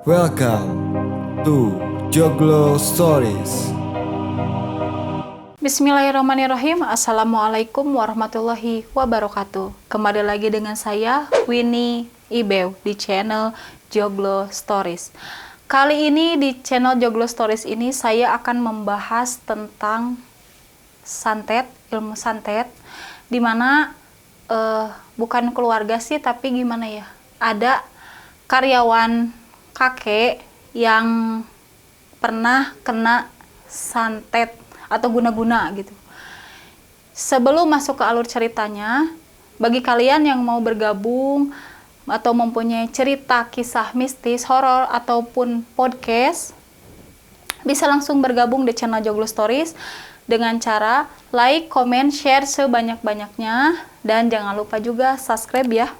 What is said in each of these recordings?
Welcome to Joglo Stories. Bismillahirrahmanirrahim. Assalamualaikum warahmatullahi wabarakatuh. Kembali lagi dengan saya Winnie Ibew di channel Joglo Stories. Kali ini di channel Joglo Stories ini saya akan membahas tentang santet, ilmu santet, dimana bukan keluarga sih, tapi gimana ya, ada karyawan kakek yang pernah kena santet atau guna-guna gitu. Sebelum masuk ke alur ceritanya, bagi kalian yang mau bergabung atau mempunyai cerita kisah mistis, horor ataupun podcast, bisa langsung bergabung di channel Joglo Stories dengan cara like, comment, share sebanyak-banyaknya, dan jangan lupa juga subscribe ya.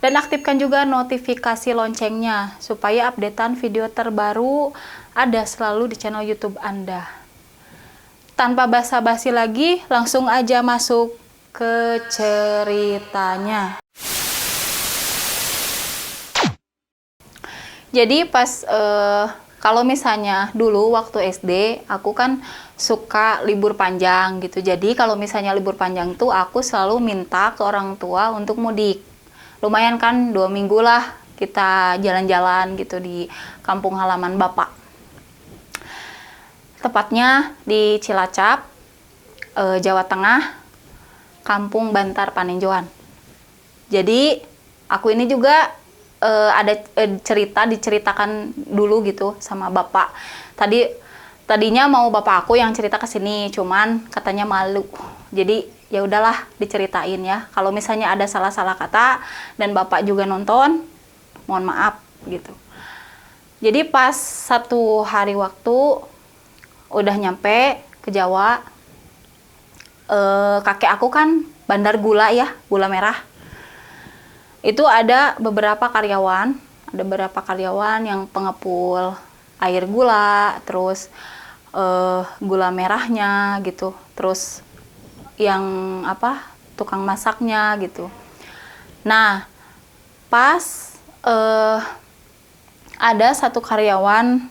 Dan aktifkan juga notifikasi loncengnya supaya updatean video terbaru ada selalu di channel YouTube Anda. Tanpa basa-basi lagi, langsung aja masuk ke ceritanya. Jadi pas kalau misalnya dulu waktu SD, aku kan suka libur panjang gitu. Jadi kalau misalnya libur panjang tuh aku selalu minta ke orang tua untuk mudik. Lumayan kan, 2 minggu lah kita jalan-jalan gitu di kampung halaman bapak. Tepatnya di Cilacap, Jawa Tengah, Kampung Bantar Panenjoan. Jadi aku ini juga ada cerita diceritakan dulu gitu sama bapak. Tadinya mau bapak aku yang cerita ke sini, cuman katanya malu. Jadi ya udahlah diceritain ya. Kalau misalnya ada salah-salah kata dan bapak juga nonton, mohon maaf gitu. Jadi pas satu hari waktu udah nyampe ke Jawa, kakek aku kan bandar gula ya, gula merah. Itu ada beberapa karyawan yang pengepul air gula, terus gula merahnya gitu, terus yang tukang masaknya gitu. Nah, pas ada satu karyawan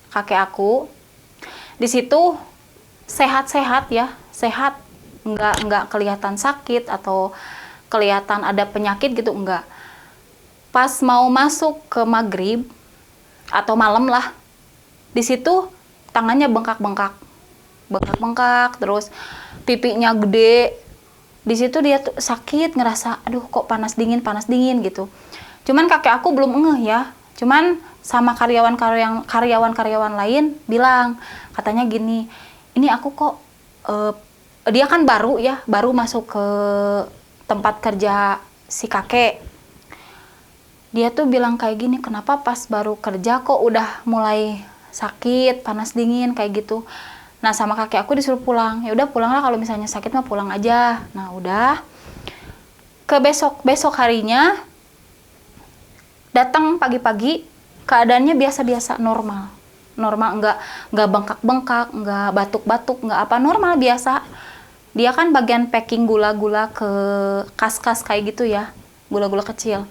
kakek aku di situ sehat-sehat ya, sehat, nggak kelihatan sakit atau kelihatan ada penyakit gitu, enggak. Pas mau masuk ke maghrib atau malam lah, di situ tangannya bengkak-bengkak, terus pipinya gede. Di situ dia tuh sakit, ngerasa aduh kok panas dingin gitu. Cuman kakek aku belum ngeh ya. Cuman sama karyawan lain bilang, katanya gini, ini aku kok dia kan baru masuk ke tempat kerja si kakek. Dia tuh bilang kayak gini, kenapa pas baru kerja kok udah mulai sakit, panas dingin kayak gitu. Nah, sama kakek aku disuruh pulang. Ya udah pulanglah, kalau misalnya sakit mah pulang aja. Nah, udah. Ke besok harinya datang pagi-pagi, keadaannya biasa-biasa, normal, nggak bengkak-bengkak, nggak batuk-batuk, nggak apa, normal biasa. Dia kan bagian packing gula-gula ke kas-kas kayak gitu ya, gula-gula kecil.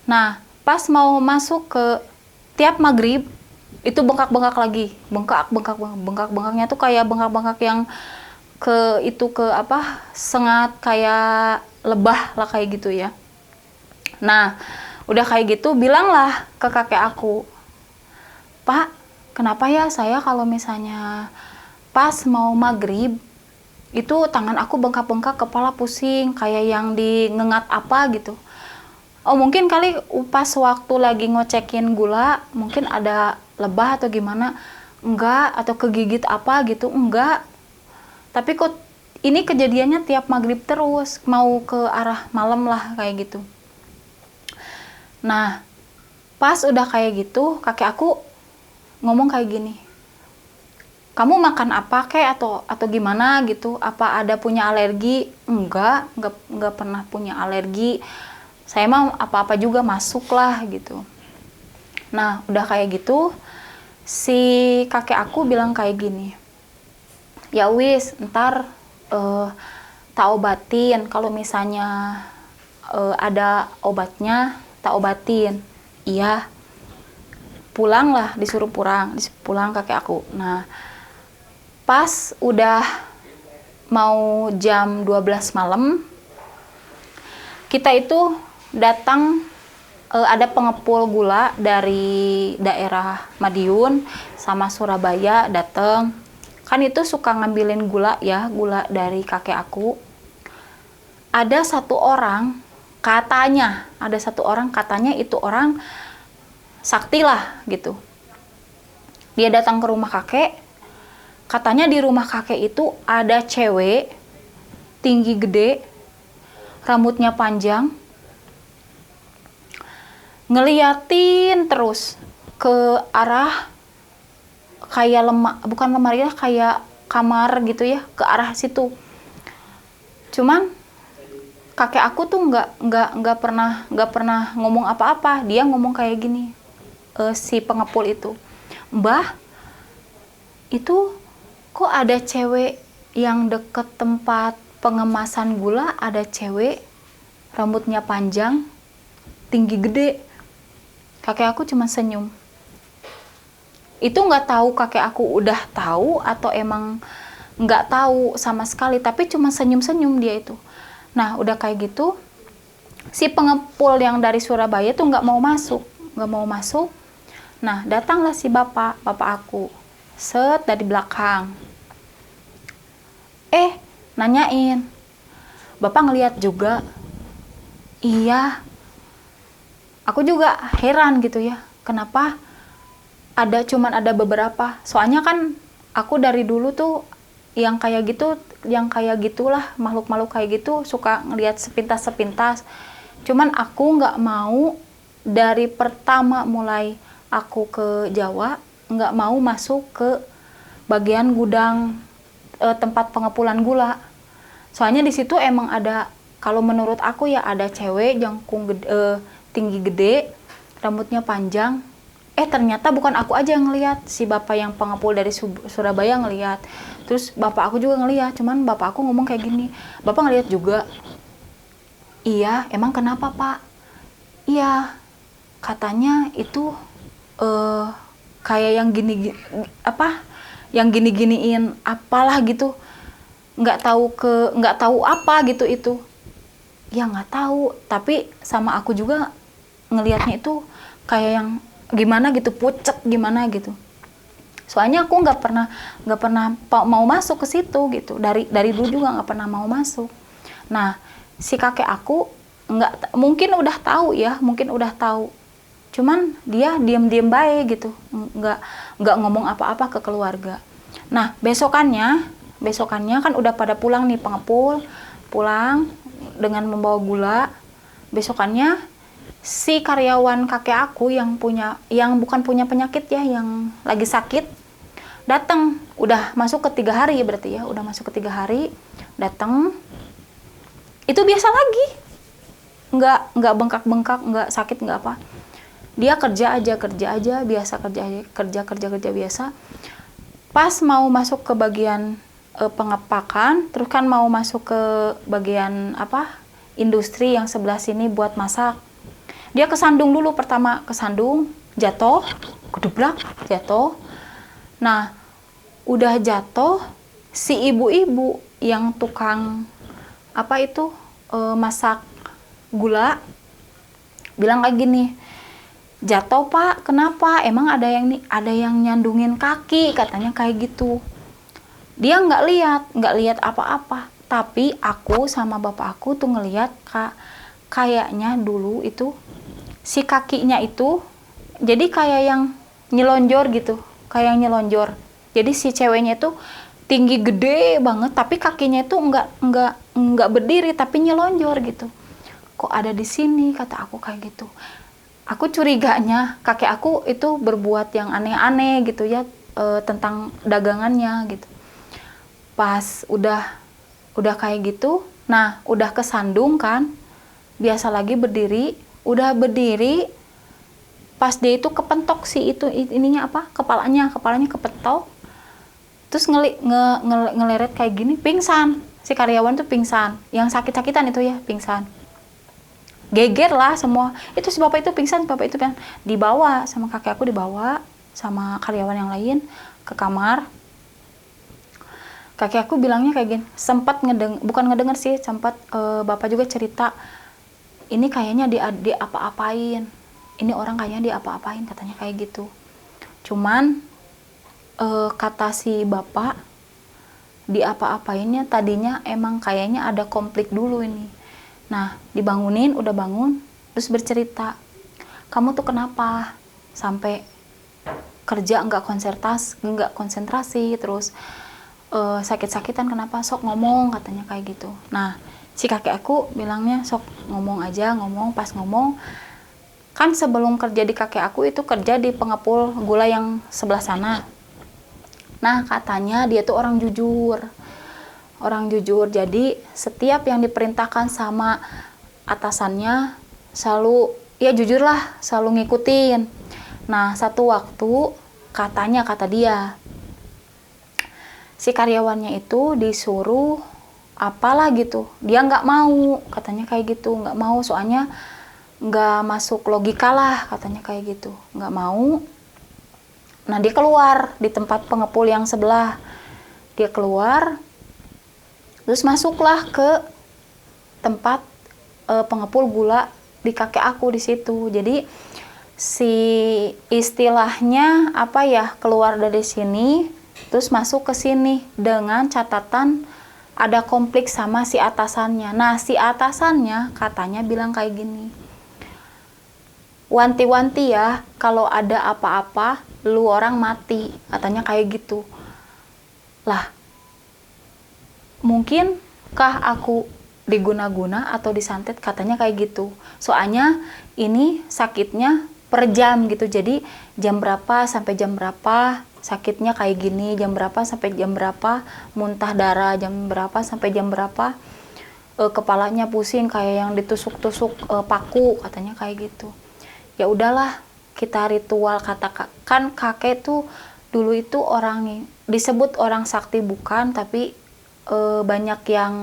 Nah, pas mau masuk ke tiap maghrib itu bengkak-bengkak lagi, bengkaknya tuh kayak bengkak-bengkak yang sengat kayak lebah lah kayak gitu ya. Nah, udah kayak gitu bilanglah ke kakek aku, Pak, kenapa ya saya kalau misalnya pas mau maghrib itu tangan aku bengkak-bengkak, kepala pusing kayak yang ngengat apa gitu. Oh, mungkin kali pas waktu lagi ngocekin gula mungkin ada lebah atau gimana. Enggak, atau kegigit apa gitu, enggak. Tapi kok ini kejadiannya tiap maghrib terus, mau ke arah malam lah kayak gitu. Nah, pas udah kayak gitu, kakek aku ngomong kayak gini, kamu makan apa kek atau gimana gitu? Apa ada punya alergi? Enggak pernah punya alergi. Saya mah apa-apa juga masuk lah gitu. Nah, udah kayak gitu, si kakek aku bilang kayak gini, ya wis, ntar tak obatin. Kalau misalnya ada obatnya, tak obatin. Iya. disuruh pulang kakek aku. Nah, pas udah mau jam 12 malam, kita itu datang, ada pengepul gula dari daerah Madiun sama Surabaya datang. Kan itu suka ngambilin gula ya, gula dari kakek aku. Ada satu orang katanya itu orang sakti lah gitu. Dia datang ke rumah kakek, katanya di rumah kakek itu ada cewek tinggi gede, rambutnya panjang, ngeliatin terus ke arah kayak bukan lemari ya, kayak kamar gitu ya, ke arah situ. Cuman kakek aku tuh nggak pernah ngomong apa-apa. Dia ngomong kayak gini, si pengepul itu, "Mbah, itu kok ada cewek yang deket tempat pengemasan gula, ada cewek rambutnya panjang, tinggi gede." Kakek aku cuma senyum. Itu nggak tahu kakek aku udah tahu atau emang nggak tahu sama sekali, tapi cuma senyum-senyum dia itu. Nah, udah kayak gitu, si pengepul yang dari Surabaya tuh nggak mau masuk. Nah, datanglah si bapak aku, dari belakang. Nanyain, "Bapak ngeliat juga?" Iya. Aku juga heran gitu ya, kenapa cuman ada beberapa. Soalnya kan aku dari dulu tuh yang kayak gitulah, makhluk-makhluk kayak gitu suka ngelihat sepintas. Cuman aku nggak mau dari pertama mulai aku ke Jawa, nggak mau masuk ke bagian gudang, tempat pengepulan gula. Soalnya di situ emang ada, kalau menurut aku ya, ada cewek jangkung tinggi gede, rambutnya panjang. Ternyata bukan aku aja yang ngelihat, si bapak yang pengepul dari Surabaya ngelihat. Terus bapak aku juga ngelihat, cuman bapak aku ngomong kayak gini, "Bapak ngelihat juga?" "Iya." "Emang kenapa, Pak?" "Iya, katanya itu kayak yang gini-giniin apalah gitu. Nggak tahu apa gitu itu." "Ya nggak tahu, tapi sama aku juga ngelihatnya itu kayak yang gimana gitu, pucet gimana gitu." Soalnya aku nggak pernah mau masuk ke situ gitu, dari dulu juga nggak pernah mau masuk. Nah, si kakek aku mungkin udah tahu, cuman dia diem baik gitu, nggak ngomong apa-apa ke keluarga. Nah, besokannya kan udah pada pulang nih, pengepul pulang dengan membawa gula. Besokannya si karyawan kakek aku yang bukan punya penyakit ya, yang lagi sakit, datang. Udah masuk ke 3 hari berarti ya, datang. Itu biasa lagi, nggak bengkak-bengkak, nggak sakit, nggak apa. Dia kerja aja biasa, kerja biasa. Pas mau masuk ke bagian pengepakan, terus kan mau masuk ke bagian industri yang sebelah sini buat masak. Dia kesandung dulu, pertama kesandung, jatuh, gedebrak, jatuh. Nah, udah jatuh, si ibu-ibu yang tukang masak gula bilang kayak gini, "Jatuh, Pak, kenapa? Emang ada yang nyandungin kaki," katanya kayak gitu. Dia nggak lihat apa-apa, tapi aku sama bapak aku tuh ngelihat kayaknya dulu itu si kakinya itu jadi kayak yang nyelonjor gitu, Jadi si ceweknya itu tinggi gede banget, tapi kakinya itu nggak berdiri, tapi nyelonjor gitu. "Kok ada di sini?" kata aku kayak gitu. Aku curiganya kakek aku itu berbuat yang aneh-aneh gitu ya, tentang dagangannya gitu. Pas udah kayak gitu, nah udah kesandung kan, biasa lagi berdiri, udah berdiri, pas dia itu kepentok kepalanya kepentok, terus ngeleret kayak gini, pingsan. Si karyawan tuh pingsan, yang sakit-sakitan itu ya, pingsan. geger lah semua. Itu si bapak itu pingsan, dibawa sama kakek aku, dibawa sama karyawan yang lain ke kamar. Kakek aku bilangnya kayak gini, sempat bukan ngedenger sih, sempat bapak juga cerita, ini kayaknya di apa-apain, ini orang kayaknya di apa-apain, katanya kayak gitu. Cuman kata si bapak, di apa-apainnya tadinya emang kayaknya ada konflik dulu ini. Nah, dibangunin, udah bangun, terus bercerita, kamu tuh kenapa sampai kerja nggak konsentrasi, terus sakit-sakitan kenapa, sok ngomong, katanya kayak gitu. Nah, si kakek aku bilangnya sok ngomong aja, pas ngomong, kan sebelum kerja di kakek aku itu kerja di pengepul gula yang sebelah sana. Nah, katanya dia tuh orang jujur, jadi setiap yang diperintahkan sama atasannya selalu, ya jujur lah, selalu ngikutin. Nah, satu waktu kata dia, si karyawannya itu disuruh apalah gitu, dia nggak mau, katanya kayak gitu, nggak mau, soalnya nggak masuk logika lah, katanya kayak gitu, nggak mau. Nah, dia keluar di tempat pengepul yang sebelah, dia keluar, terus masuklah ke tempat pengepul gula di kakek aku di situ. Jadi si istilahnya apa ya, keluar dari sini terus masuk ke sini dengan catatan ada konflik sama si atasannya. Nah, si atasannya katanya bilang kayak gini, wanti-wanti ya, kalau ada apa-apa lu orang mati, katanya kayak gitu. Lah, mungkinkah aku diguna-guna atau disantet, katanya kayak gitu. Soalnya ini sakitnya per jam gitu, jadi jam berapa sampai jam berapa sakitnya kayak gini, jam berapa sampai jam berapa muntah darah, jam berapa sampai jam berapa kepalanya pusing kayak yang ditusuk-tusuk paku, katanya kayak gitu. Ya udahlah, kita ritual, kan kakek tuh dulu itu orang disebut orang sakti bukan, tapi banyak yang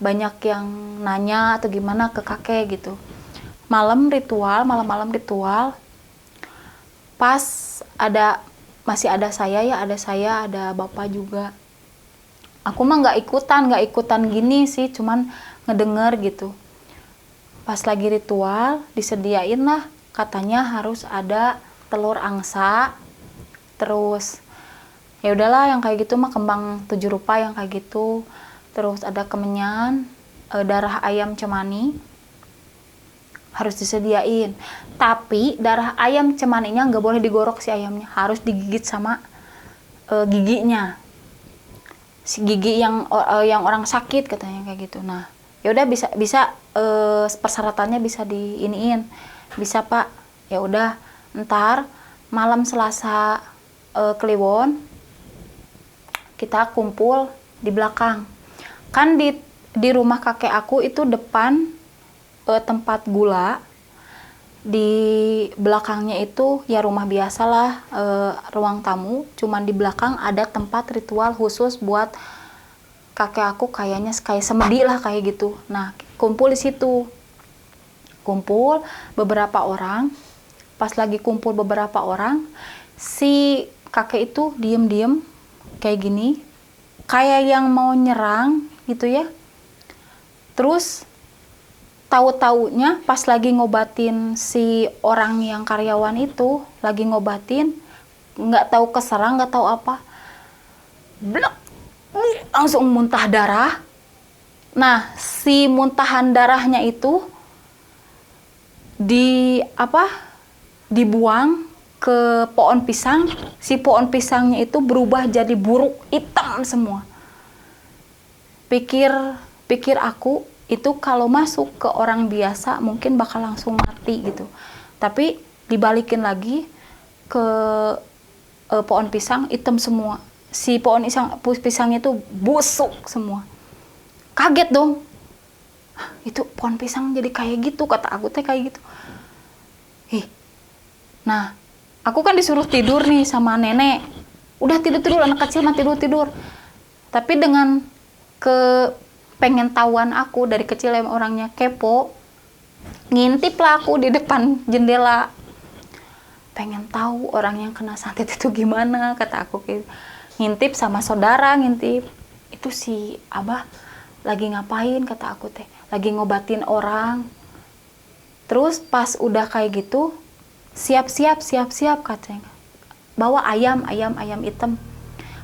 banyak yang nanya atau gimana ke kakek gitu. Malam ritual, pas masih ada saya, ada bapak juga. Aku mah nggak ikutan gini sih, cuman ngedenger gitu. Pas lagi ritual, disediain lah, katanya harus ada telur angsa, terus ya udahlah yang kayak gitu mah, kembang 7 rupa yang kayak gitu, terus ada kemenyan, darah ayam cemani harus disediain. Tapi darah ayam cemaninya nggak boleh digorok si ayamnya, harus digigit sama giginya, si gigi yang orang sakit, katanya kayak gitu. Nah, ya udah, bisa persyaratannya bisa diiniin, bisa Pak. Ya udah, ntar malam Selasa Kliwon kita kumpul di belakang. Kan di rumah kakek aku itu depan tempat gula, di belakangnya itu ya rumah biasalah, ruang tamu, cuman di belakang ada tempat ritual khusus buat kakek aku, kayaknya kayak semedi lah kayak gitu. Nah, kumpul di situ. Kumpul beberapa orang. Pas lagi kumpul beberapa orang, si kakek itu diem-diem kayak gini, kayak yang mau nyerang gitu ya. Terus tahu-taunya pas lagi ngobatin si orang yang karyawan itu, lagi ngobatin, nggak tahu keserang, nggak tahu apa, blek, langsung muntah darah. Nah, si muntahan darahnya itu dibuang ke pohon pisang. Si pohon pisangnya itu berubah jadi buruk hitam semua. Pikir aku itu kalau masuk ke orang biasa mungkin bakal langsung mati gitu. Tapi dibalikin lagi ke pohon pisang, hitam semua. Si pohon pisangnya itu busuk semua. Kaget dong. Itu pohon pisang jadi kayak gitu, kata aku teh kayak gitu. Nah, aku kan disuruh tidur nih sama nenek. Udah tidur, anak kecil mah tidur. Tapi dengan pengen tahuan aku dari kecil yang orangnya kepo, ngintip lah aku di depan jendela, pengen tahu orang yang kena santet itu gimana, kata aku gitu. Ngintip sama saudara, ngintip itu si Abah lagi ngapain, kata aku teh, lagi ngobatin orang. Terus pas udah kayak gitu, siap-siap katanya, bawa ayam hitam.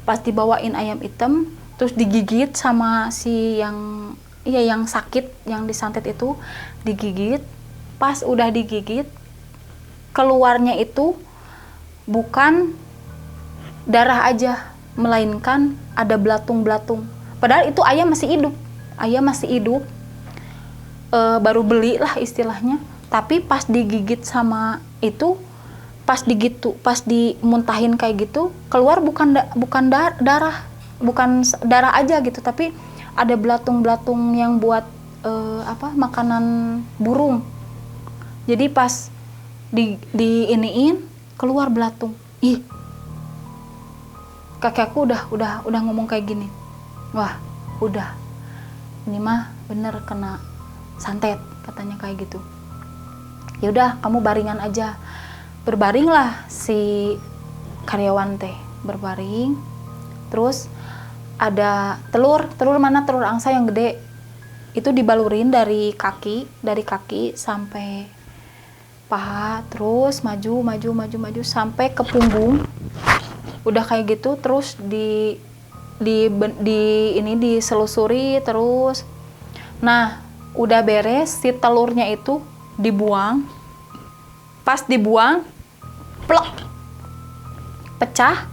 Pas dibawain ayam hitam, terus digigit sama si yang sakit, yang disantet itu digigit. Pas udah digigit, keluarnya itu bukan darah aja, melainkan ada belatung-belatung. Padahal itu ayam masih hidup, baru beli lah istilahnya. Tapi pas digigit sama itu, pas dimuntahin kayak gitu, keluar bukan darah, bukan darah aja gitu, tapi ada belatung-belatung yang buat makanan burung. Jadi pas di iniin, keluar belatung. Ih, kakekku udah ngomong kayak gini, wah udah, ini mah bener kena santet, katanya kayak gitu. Ya udah, kamu baringan aja. Berbaringlah si karyawan teh, berbaring. Terus ada telur mana, telur angsa yang gede, itu dibalurin dari kaki sampai paha, terus maju sampai ke punggung. Udah kayak gitu, terus diselusuri terus. Nah, udah beres, si telurnya itu dibuang. Pas dibuang, plok, pecah.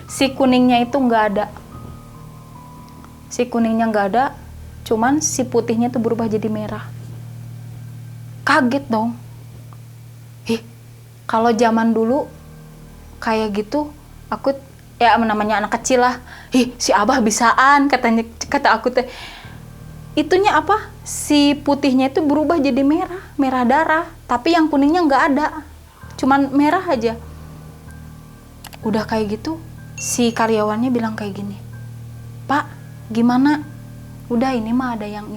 Si kuningnya itu nggak ada. Cuman si putihnya itu berubah jadi merah. Kaget dong. Kalau zaman dulu kayak gitu, aku ya namanya anak kecil lah. Si Abah bisaan, kata aku teh. Itunya apa? Si putihnya itu berubah jadi merah darah, tapi yang kuningnya nggak ada, cuman merah aja. Udah kayak gitu, si karyawannya bilang kayak gini, Pak, gimana? Udah, ini mah ada yang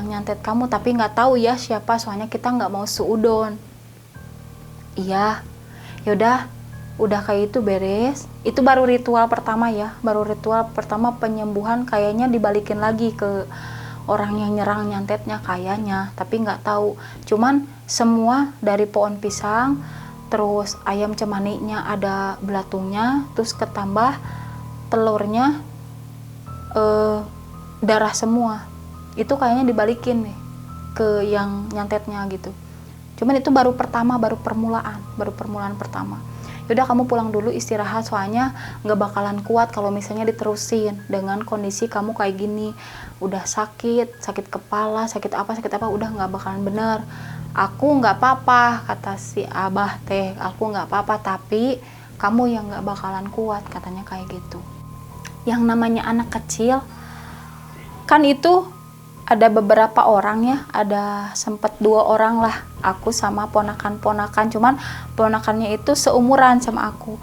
nyantet kamu, tapi nggak tahu ya siapa, soalnya kita nggak mau suudon. Iya, yaudah, udah kayak itu beres. Itu baru ritual pertama penyembuhan, kayaknya dibalikin lagi ke orang yang nyerang nyantetnya kayaknya, tapi nggak tahu. Cuman semua dari pohon pisang, terus ayam cemaninya ada belatungnya, terus ketambah telurnya darah semua. Itu kayaknya dibalikin nih ke yang nyantetnya gitu. Cuman itu baru permulaan pertama. Yaudah, kamu pulang dulu istirahat, soalnya nggak bakalan kuat kalau misalnya diterusin dengan kondisi kamu kayak gini. Udah sakit kepala, sakit apa, udah nggak bakalan bener. Aku nggak apa-apa, kata si Abah teh, aku nggak apa-apa, tapi kamu yang nggak bakalan kuat, katanya kayak gitu. Yang namanya anak kecil, kan itu ada beberapa orang ya, ada sempet 2 orang lah, aku sama ponakan-ponakan, cuman ponakannya itu seumuran sama aku.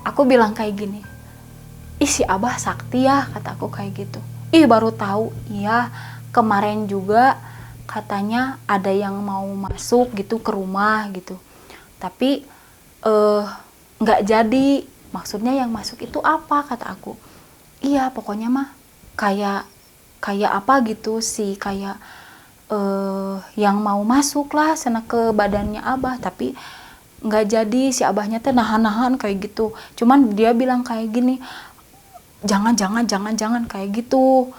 Aku bilang kayak gini, ih si Abah sakti ya, kata aku kayak gitu. Ih baru tahu, iya kemarin juga katanya ada yang mau masuk gitu ke rumah gitu, tapi nggak jadi. Maksudnya yang masuk itu apa, kata aku. Iya pokoknya mah kayak apa gitu sih, kayak yang mau masuk lah sana ke badannya Abah, tapi nggak jadi. Si Abahnya teh nahan kayak gitu. Cuman dia bilang kayak gini, jangan kayak gitu.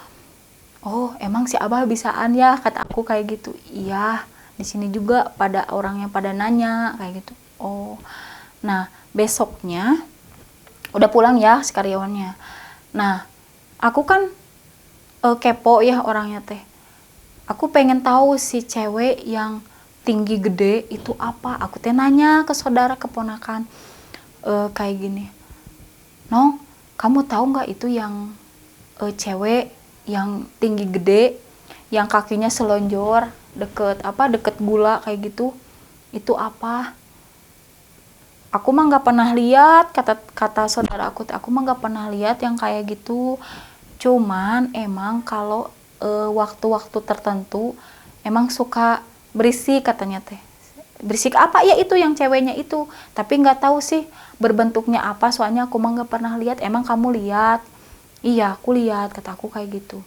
Oh emang si Abah bisaan ya, kata aku kayak gitu. Iya, di sini juga pada orang yang pada nanya kayak gitu. Oh, nah besoknya udah pulang ya si karyawannya. Nah aku kan kepo ya orangnya teh. Aku pengen tahu si cewek yang tinggi gede itu apa. Aku teh nanya ke saudara keponakan kayak gini, Nong, kamu tahu nggak itu yang cewek yang tinggi gede, yang kakinya selonjor deket gula kayak gitu, itu apa? Aku mah nggak pernah lihat, kata saudara aku mah nggak pernah lihat yang kayak gitu. Cuman emang kalau waktu-waktu tertentu emang suka berisik katanya teh. Berisik apa ya, itu yang ceweknya itu, tapi nggak tahu sih berbentuknya apa, soalnya aku mah nggak pernah lihat. Emang kamu lihat? Iya aku lihat, kata aku kayak gitu.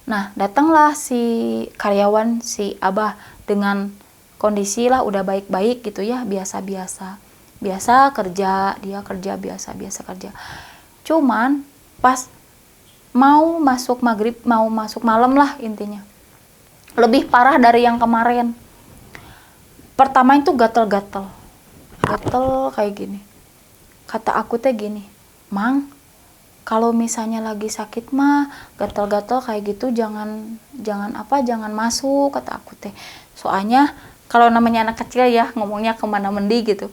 Nah datanglah si karyawan si Abah dengan kondisi lah udah baik-baik gitu ya, biasa-biasa biasa kerja, dia kerja biasa-biasa kerja. Cuman pas mau masuk maghrib, mau masuk malam lah intinya, lebih parah dari yang kemarin. Pertama itu gatel-gatel, gatel kayak gini. Kata aku teh gini, Mang, kalau misalnya lagi sakit mah gatel-gatel kayak gitu jangan jangan masuk, kata aku teh. Soalnya kalau namanya anak kecil ya ngomongnya kemana mendi gitu.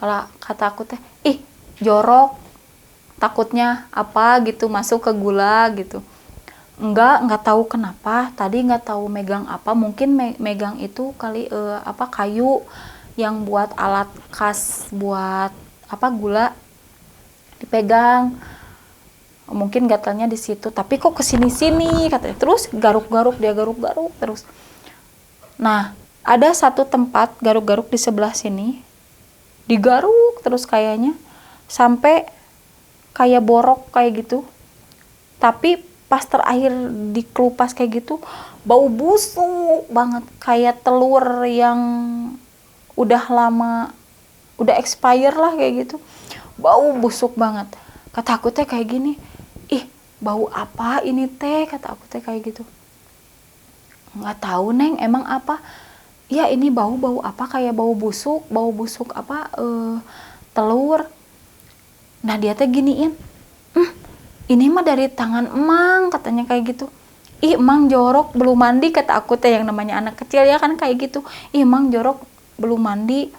Kalau kata aku teh, ih jorok, takutnya apa gitu masuk ke gula gitu. Enggak tahu kenapa tadi, nggak tahu megang apa, mungkin megang itu kali apa kayu yang buat alat khas buat apa gula dipegang, mungkin gatalnya di situ. Tapi kok kesini-sini katanya, terus garuk-garuk, dia garuk-garuk terus. Nah ada satu tempat garuk-garuk di sebelah sini, digaruk terus kayaknya sampai kayak borok kayak gitu. Tapi pas terakhir dikelupas kayak gitu, bau busuk banget kayak telur yang udah lama, udah expire lah kayak gitu. Bau busuk banget. Kata aku teh kayak gini, ih bau apa ini teh, kata aku teh kayak gitu. Nggak tahu Neng, emang apa? Ya ini bau apa, kayak bau busuk apa telur. Nah dia teh giniin, ini mah dari tangan emang, katanya kayak gitu. Ih emang jorok belum mandi, kata aku teh, yang namanya anak kecil ya kan kayak gitu. Ih emang jorok belum mandi.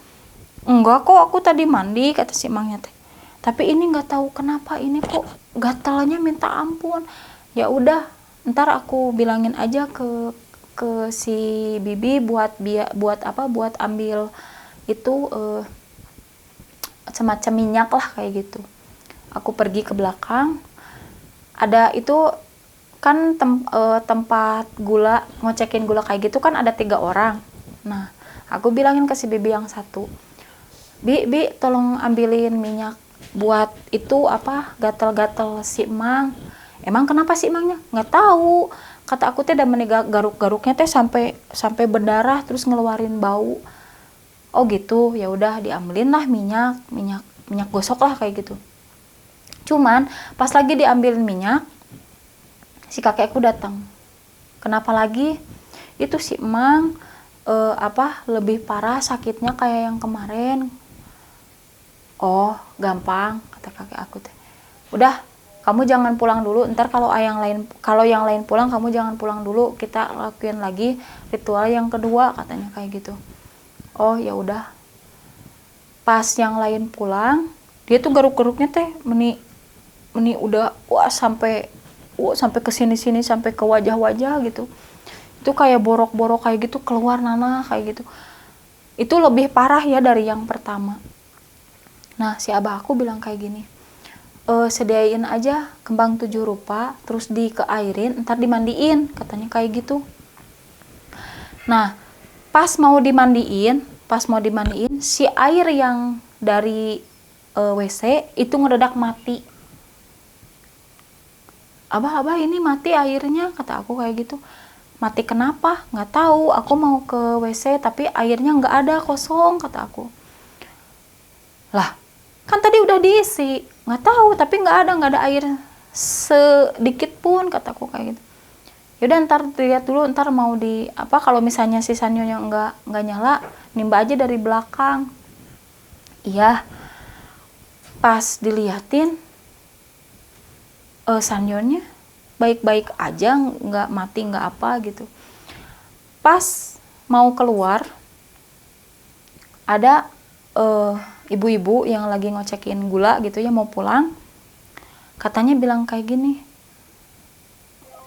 Enggak kok aku tadi mandi, kata si emangnya teh. Tapi ini nggak tahu kenapa ini kok gatalnya minta ampun. Ya udah, ntar aku bilangin aja ke si Bibi buat buat ambil itu semacam minyak lah kayak gitu. Aku pergi ke belakang, ada itu kan tempat gula, ngocekin gula kayak gitu kan ada 3 orang. Nah aku bilangin ke si Bibi yang satu, Bi tolong ambilin minyak buat itu apa gatel-gatel si Emang. Emang kenapa si Emangnya? Nggak tahu, kata aku teh, dan garuk-garuknya teh sampai berdarah terus ngeluarin bau. Oh gitu, ya udah diambilin lah minyak gosok lah kayak gitu. Cuman pas lagi diambilin minyak, si kakekku datang. Kenapa lagi? Itu si Emang lebih parah sakitnya kayak yang kemarin. Oh gampang, kata kakek aku teh. Udah, kamu jangan pulang dulu. Ntar kalau yang lain pulang, kamu jangan pulang dulu. Kita lakuin lagi ritual yang kedua, katanya kayak gitu. Oh ya udah. Pas yang lain pulang, dia tuh garuk-garuknya teh meni udah sampai ke sini-sini, sampai ke wajah-wajah gitu. Itu kayak borok-borok kayak gitu, keluar nanah kayak gitu. Itu lebih parah ya dari yang pertama. Nah si abah aku bilang kayak gini, sediain aja kembang 7 rupa terus dikeairin, ntar dimandiin, katanya kayak gitu. Nah pas mau dimandiin si air yang dari WC itu ngedadak mati. Abah ini mati airnya, kata aku kayak gitu. Mati kenapa? Nggak tahu, aku mau ke WC tapi airnya nggak ada, kosong, kata aku. Lah kan tadi udah diisi, nggak tahu, tapi nggak ada air sedikit pun, kataku kayak gitu. Yaudah ntar dilihat dulu, ntar mau di apa, kalau misalnya si sanyonya nggak nyala, nimba aja dari belakang. Iya, pas diliatin sanyonya baik-baik aja, nggak mati nggak apa gitu. Pas mau keluar ada ibu-ibu yang lagi ngocekin gula gitu ya, mau pulang. Katanya bilang kayak gini,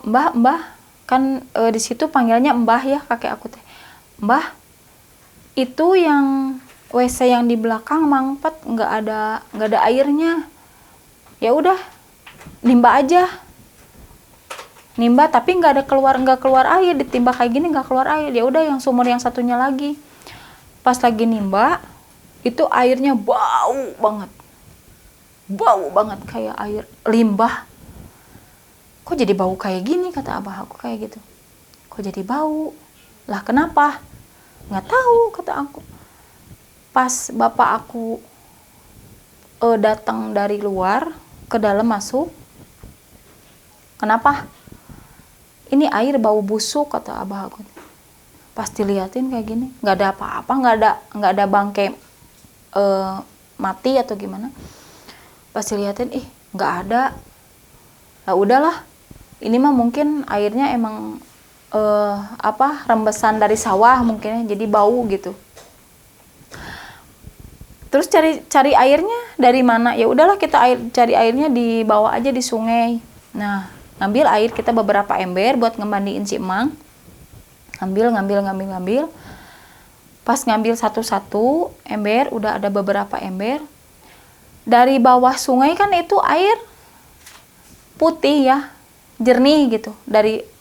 Mbah kan di situ panggilnya Mbah ya kakek aku teh. Mbah, itu yang WC yang di belakang mangpet, nggak ada airnya. Ya udah nimba aja nimba tapi nggak keluar air, ditimba kayak gini nggak keluar air. Ya udah yang sumur yang satunya lagi, pas lagi nimba itu airnya bau banget kayak air limbah. Kok jadi bau kayak gini, kata abah aku kayak gitu. Kok jadi bau? Lah kenapa? Nggak tahu, kata aku. Pas bapak aku datang dari luar ke dalam masuk, kenapa? Ini air bau busuk, kata abah aku. Pas diliatin kayak gini, nggak ada apa-apa, nggak ada bangkai mati atau gimana. Pas diliatin, nggak ada. Lah udahlah, ini mah mungkin airnya emang rembesan dari sawah mungkin, jadi bau gitu. Terus cari airnya dari mana? Ya udahlah, kita cari airnya di bawah aja di sungai. Nah, ngambil air kita beberapa ember buat ngemandiin si Emang. Ngambil. Pas ngambil satu-satu ember, udah ada beberapa ember. Dari bawah sungai kan itu air putih ya, jernih gitu,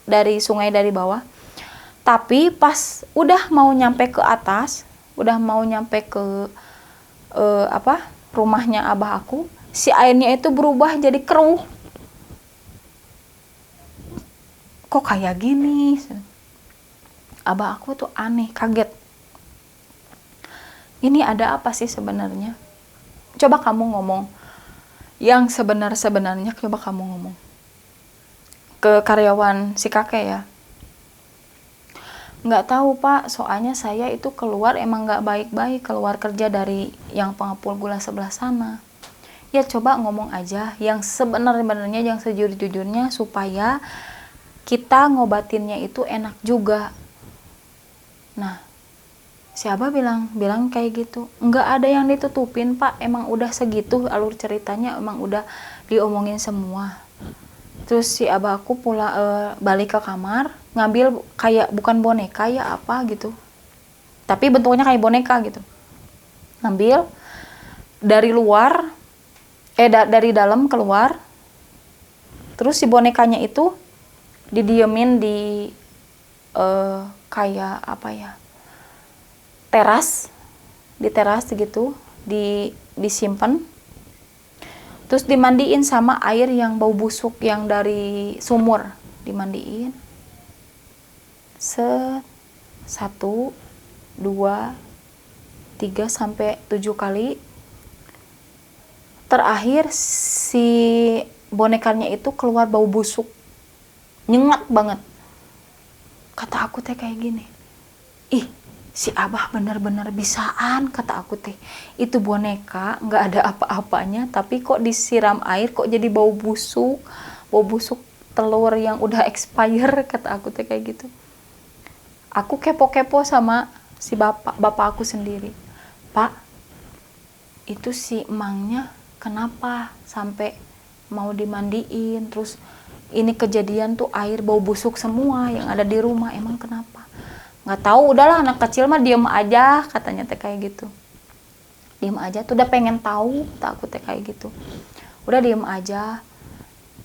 dari sungai dari bawah. Tapi pas udah mau nyampe ke atas, udah mau nyampe ke rumahnya abah aku, si airnya itu berubah jadi keruh. Kok kayak gini? Abah aku tuh aneh, kaget. Ini ada apa sih sebenarnya? Coba kamu ngomong. Yang sebenarnya coba kamu ngomong. Ke karyawan si kakek ya. Nggak tahu pak, soalnya saya itu keluar emang nggak baik-baik, keluar kerja dari yang pengepul gula sebelah sana. Ya coba ngomong aja yang sebenarnya, yang sejujur-jujurnya, supaya kita ngobatinnya itu enak juga. Nah, si abah bilang kayak gitu. Nggak ada yang ditutupin pak, emang udah segitu alur ceritanya, emang udah diomongin semua. Terus si abah aku balik ke kamar, ngambil kayak bukan boneka ya apa gitu, tapi bentuknya kayak boneka gitu. Ngambil dari luar, dari dalam keluar. Terus si bonekanya itu didiemin di kayak apa ya, di teras gitu, disimpan. Terus dimandiin sama air yang bau busuk yang dari sumur, dimandiin. 1, 2, 3 sampai 7 kali. Terakhir si bonekanya itu keluar bau busuk, nyengat banget. Kata aku teh kayak gini, si abah bener-bener bisaan, kata aku teh. Itu boneka nggak ada apa-apanya, tapi kok disiram air kok jadi bau busuk telur yang udah expire, kata aku teh kayak gitu. Aku kepo-kepo sama si bapak aku sendiri. Pak, itu si emangnya kenapa sampai mau dimandiin, terus ini kejadian tuh air bau busuk semua yang ada di rumah, emang kenapa? Nggak tahu, udahlah anak kecil mah diem aja, katanya teh kayak gitu. Diem aja tuh, udah pengen tahu, takut teh kayak gitu. Udah diem aja.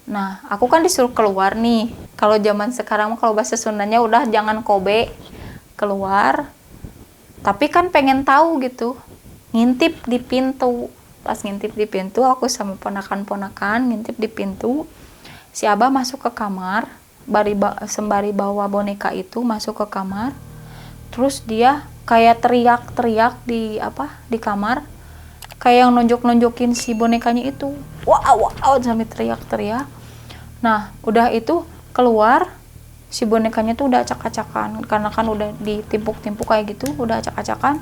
Nah, aku kan disuruh keluar nih. Kalau zaman sekarang kalau bahasa Sundanya udah jangan kobe, keluar. Tapi kan pengen tahu gitu. Ngintip di pintu. Pas ngintip di pintu, aku sama ponakan-ponakan ngintip di pintu. Si abah masuk ke kamar, sembari bawa boneka itu masuk ke kamar. Terus dia kayak teriak-teriak di kamar, kayak yang nunjuk-nunjukin si bonekanya itu. Wow, sampai teriak-teriak. Nah, udah itu keluar, si bonekanya tuh udah acak-acakan, karena kan udah ditimpuk-timpuk kayak gitu, udah acak-acakan.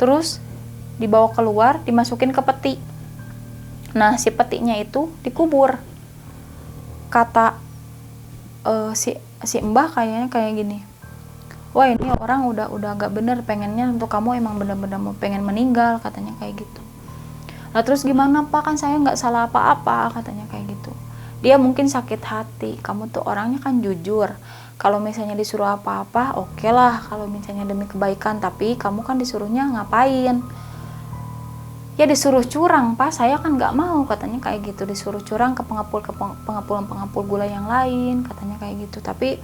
Terus dibawa keluar, dimasukin ke peti. Nah, si petinya itu dikubur. Kata si mbah kayaknya kayak gini, wah ini orang udah gak bener, pengennya untuk kamu emang bener-bener mau pengen meninggal, katanya kayak gitu. Nah terus gimana pak, kan saya nggak salah apa-apa, katanya kayak gitu. Dia mungkin sakit hati, kamu tuh orangnya kan jujur, kalau misalnya disuruh apa-apa oke lah, kalau misalnya demi kebaikan, tapi kamu kan disuruhnya ngapain. Ya disuruh curang Pak, saya kan nggak mau, katanya kayak gitu. Disuruh curang ke pengepul gula yang lain, katanya kayak gitu. Tapi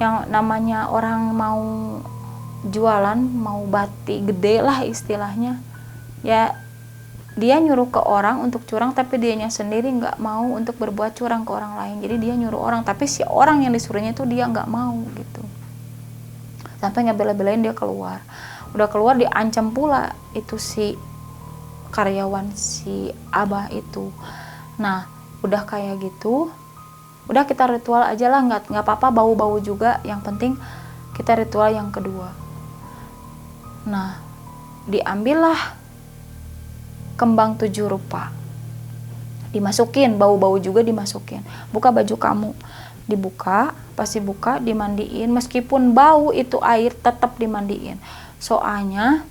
yang namanya orang mau jualan, mau bati gede lah istilahnya, ya dia nyuruh ke orang untuk curang, tapi dianya sendiri nggak mau untuk berbuat curang ke orang lain. Jadi dia nyuruh orang, tapi si orang yang disuruhnya itu dia nggak mau gitu. Sampai ngebela-belain dia keluar. Udah keluar diancam pula itu si karyawan si Abah itu. Nah udah kayak gitu, udah kita ritual aja lah, nggak apa-apa bau-bau juga, yang penting kita ritual yang kedua. Nah diambillah kembang 7 rupa, dimasukin, bau-bau juga dimasukin. Buka baju kamu, dibuka, pasti buka, dimandiin, meskipun bau itu air tetap dimandiin. Soalnya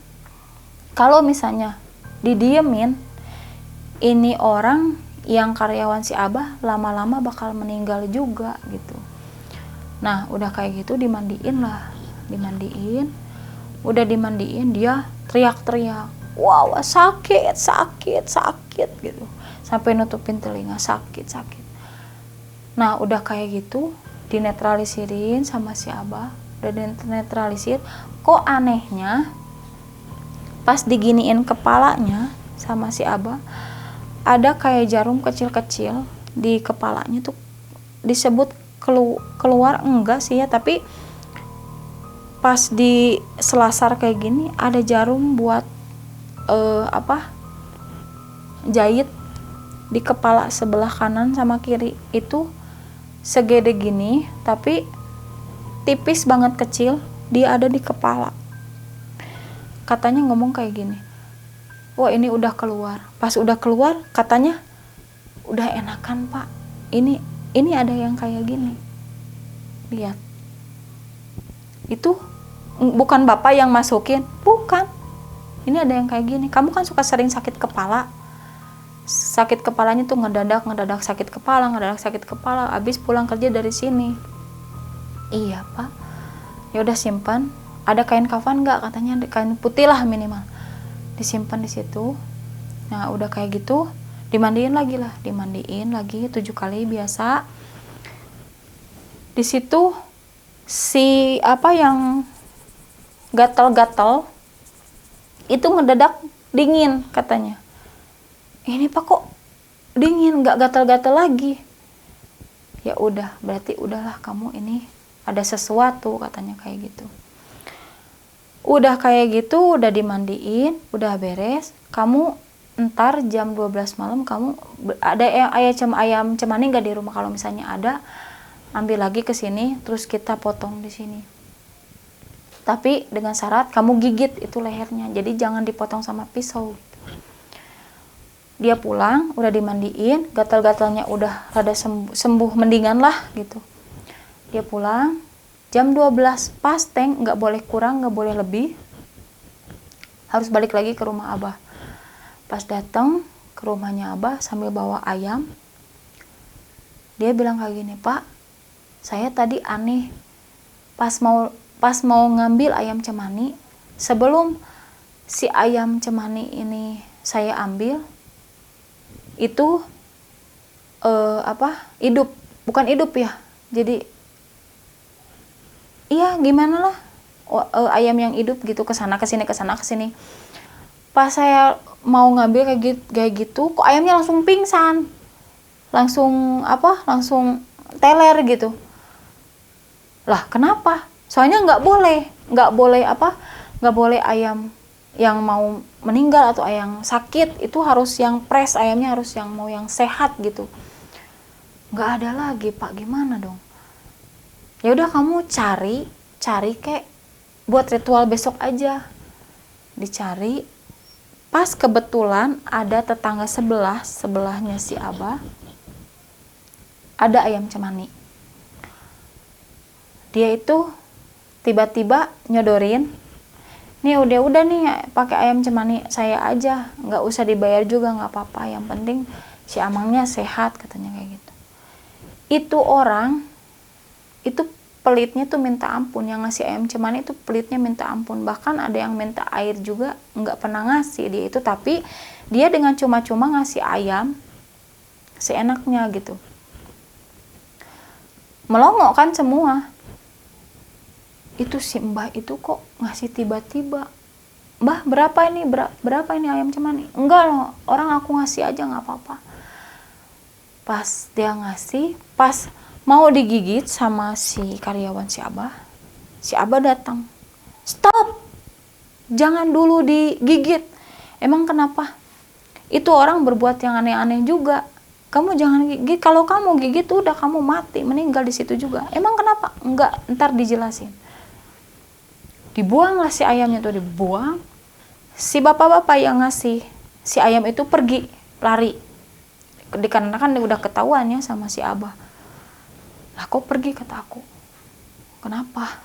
kalau misalnya didiemin, ini orang yang karyawan si Abah lama-lama bakal meninggal juga gitu. Nah udah kayak gitu dimandiin lah, dimandiin, udah dimandiin dia teriak-teriak, wow sakit gitu, sampai nutupin telinga, sakit. Nah udah kayak gitu dinetralisirin sama si Abah, udah dinetralisir. Kok anehnya pas diginiin kepalanya sama si Abah, ada kayak jarum kecil-kecil di kepalanya tuh, disebut keluar enggak sih ya, tapi pas di selasar kayak gini ada jarum buat jahit di kepala sebelah kanan sama kiri. Itu segede gini tapi tipis banget, kecil, dia ada di kepala. Katanya ngomong kayak gini, wah ini udah keluar. Pas udah keluar katanya udah enakan Pak, ini ada yang kayak gini, lihat. Itu bukan Bapak yang masukin, bukan, ini ada yang kayak gini. Kamu kan suka sering sakit kepala, sakit kepalanya tuh ngedadak sakit kepala, abis pulang kerja dari sini. Iya Pak, ya udah simpan. Ada kain kafan nggak? Katanya ada kain putih lah minimal, disimpan di situ. Nah udah kayak gitu dimandiin lagi 7 kali biasa. Di situ si apa yang gatal-gatal itu ngedadak dingin katanya. Ini Pak kok dingin, nggak gatal-gatal lagi? Ya udah, berarti udahlah kamu ini ada sesuatu, katanya kayak gitu. Udah kayak gitu, udah dimandiin, udah beres. Kamu ntar jam 12 malam kamu ada ayam cemani nggak di rumah? Kalau misalnya ada, ambil lagi ke sini, terus kita potong di sini. Tapi dengan syarat kamu gigit itu lehernya, jadi jangan dipotong sama pisau. Dia pulang, udah dimandiin, gatal-gatalnya udah rada sembuh mendingan lah gitu. Dia pulang, jam 12 pas teng, nggak boleh kurang, nggak boleh lebih. Harus balik lagi ke rumah Abah. Pas datang ke rumahnya Abah sambil bawa ayam, dia bilang kayak gini, Pak, saya tadi aneh, pas mau ngambil ayam cemani, sebelum si ayam cemani ini saya ambil, itu hidup, bukan hidup ya, jadi iya gimana lah, ayam yang hidup gitu, kesana kesini. Pas saya mau ngambil kayak gitu, kok ayamnya langsung pingsan, langsung teler gitu. Lah kenapa? Soalnya nggak boleh ayam yang mau meninggal atau ayam sakit itu harus yang fresh, ayamnya harus yang sehat gitu. Nggak ada lagi Pak, gimana dong? Ya udah kamu cari kek buat ritual besok aja. Dicari, pas kebetulan ada tetangga sebelahnya si Abah ada ayam cemani. Dia itu tiba-tiba nyodorin, nih udah nih pakai ayam cemani saya aja, nggak usah dibayar juga, nggak apa-apa, yang penting si Amangnya sehat, katanya kayak gitu. Itu orang itu pelitnya tuh minta ampun. Yang ngasih ayam cemani itu pelitnya minta ampun. Bahkan ada yang minta air juga nggak pernah ngasih dia itu. Tapi dia dengan cuma-cuma ngasih ayam seenaknya gitu. Melongo kan semua. Itu si mbah itu kok ngasih tiba-tiba. Mbah berapa ini, berapa ini ayam cemani? Enggak loh, orang aku ngasih aja nggak apa-apa. Pas dia ngasih, pas mau digigit sama si karyawan si Abah datang. Stop, jangan dulu digigit. Emang kenapa? Itu orang berbuat yang aneh-aneh juga. Kamu jangan gigit, kalau kamu gigit udah kamu mati, meninggal di situ juga. Emang kenapa? Enggak, ntar dijelasin. Dibuang lah si ayamnya tuh, dibuang. Si bapak-bapak yang ngasih si ayam itu pergi, lari. Dikarenakan udah ketahuan ya sama si Abah. Lah kok pergi, kata aku. Kenapa?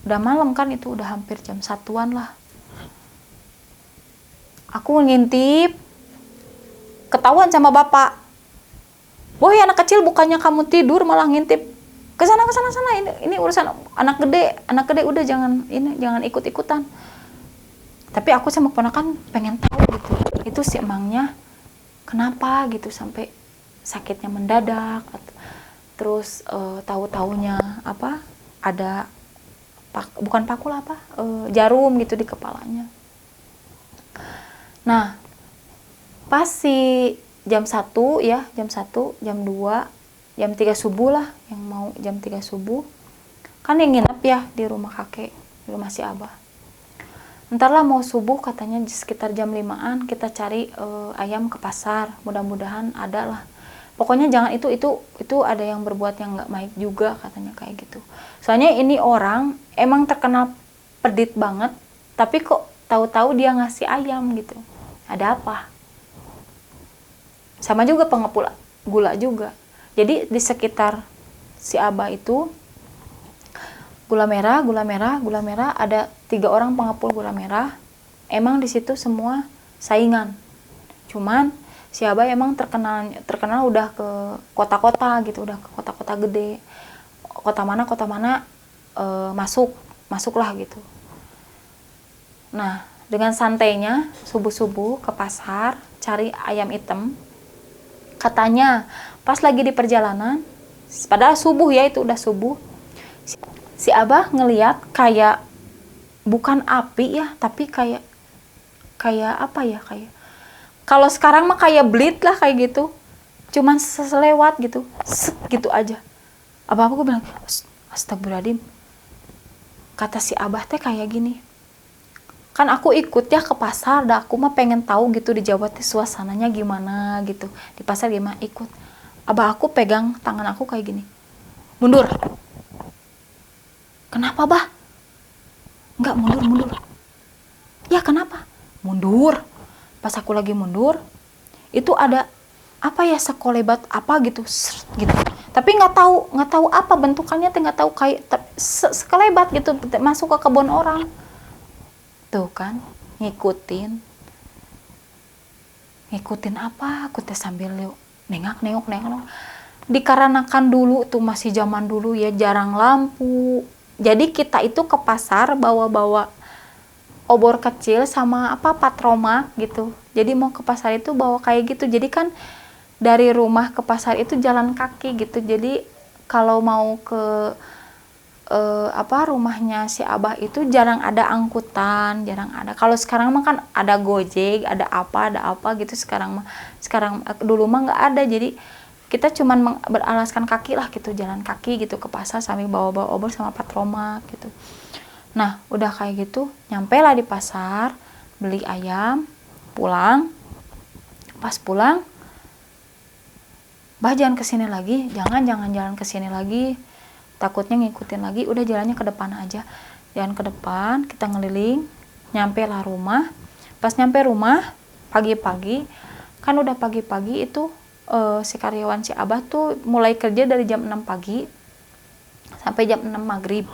Udah malam kan, itu udah hampir jam 1-an lah. Aku ngintip, ketahuan sama bapak. Woi anak kecil, bukannya kamu tidur malah ngintip. Kesana sana, ini urusan anak gede udah jangan ikut-ikutan. Tapi aku sama keponakan pengen tahu gitu. Itu si emangnya kenapa gitu sampai sakitnya mendadak. Terus tahu-taunya apa? Ada bukan pakul apa? Jarum gitu di kepalanya. Nah, pas si jam 1 ya, jam 1, jam 2, jam 3 subuh lah, yang mau jam 3 subuh. Kan yang nginep ya di rumah kakek, di rumah si Abah. Ntar lah mau subuh katanya sekitar jam 5-an kita cari ayam ke pasar, mudah-mudahan ada lah. Pokoknya jangan itu ada yang berbuat yang nggak baik juga katanya kayak gitu. Soalnya ini orang emang terkenal pedit banget, tapi kok tahu-tahu dia ngasih ayam gitu. Ada apa? Sama juga pengepul gula juga. Jadi di sekitar si Abah itu gula merah, ada 3 orang pengepul gula merah. Emang di situ semua saingan. Cuman si Abah emang terkenal udah ke kota-kota gitu, udah ke kota-kota gede. Kota mana masuklah gitu. Nah, dengan santainya subuh-subuh ke pasar cari ayam hitam. Katanya pas lagi di perjalanan, padahal subuh ya, itu udah subuh. Si Abah ngeliat kayak bukan api ya, tapi kayak apa ya, kayak kalau sekarang mah kayak bleed lah kayak gitu. Cuman selewat gitu, set gitu aja. Abah aku bilang, astagfirullahaladzim. Kata si Abah teh kayak gini. Kan aku ikut ya ke pasar, dah aku mah pengen tahu gitu di Jawa teh suasananya gimana gitu. Di pasar gimana, ikut. Abah aku pegang tangan aku kayak gini. Mundur. Kenapa, Bah? Enggak, mundur. Ya, kenapa? Mundur. Pas aku lagi mundur, itu ada apa ya, sekolebat apa gitu, gitu. Tapi nggak tahu apa bentukannya, nggak tahu, kayak sekelebat gitu masuk ke kebun orang. Tuh kan, ngikutin apa? Aku teh sambil nengok. Dikarenakan dulu tuh masih zaman dulu ya, jarang lampu. Jadi kita itu ke pasar bawa obor kecil sama patromak gitu. Jadi mau ke pasar itu bawa kayak gitu. Jadi kan dari rumah ke pasar itu jalan kaki gitu. Jadi kalau mau ke rumahnya si Abah itu jarang ada angkutan, jarang ada. Kalau sekarang mah kan ada Gojek, ada apa gitu. Sekarang dulu mah nggak ada. Jadi kita cuman beralaskan kaki lah gitu, jalan kaki gitu ke pasar sambil bawa obor sama patromak gitu. Nah, udah kayak gitu, nyampe lah di pasar, beli ayam, pulang. Pas pulang, Bah jangan kesini lagi, jangan jalan kesini lagi. Takutnya ngikutin lagi, udah jalannya ke depan aja. Jalan ke depan, kita ngeliling, nyampe lah rumah. Pas nyampe rumah, pagi-pagi, kan udah pagi-pagi itu si karyawan si Abah tuh mulai kerja dari jam 6 pagi sampai jam 6 maghrib.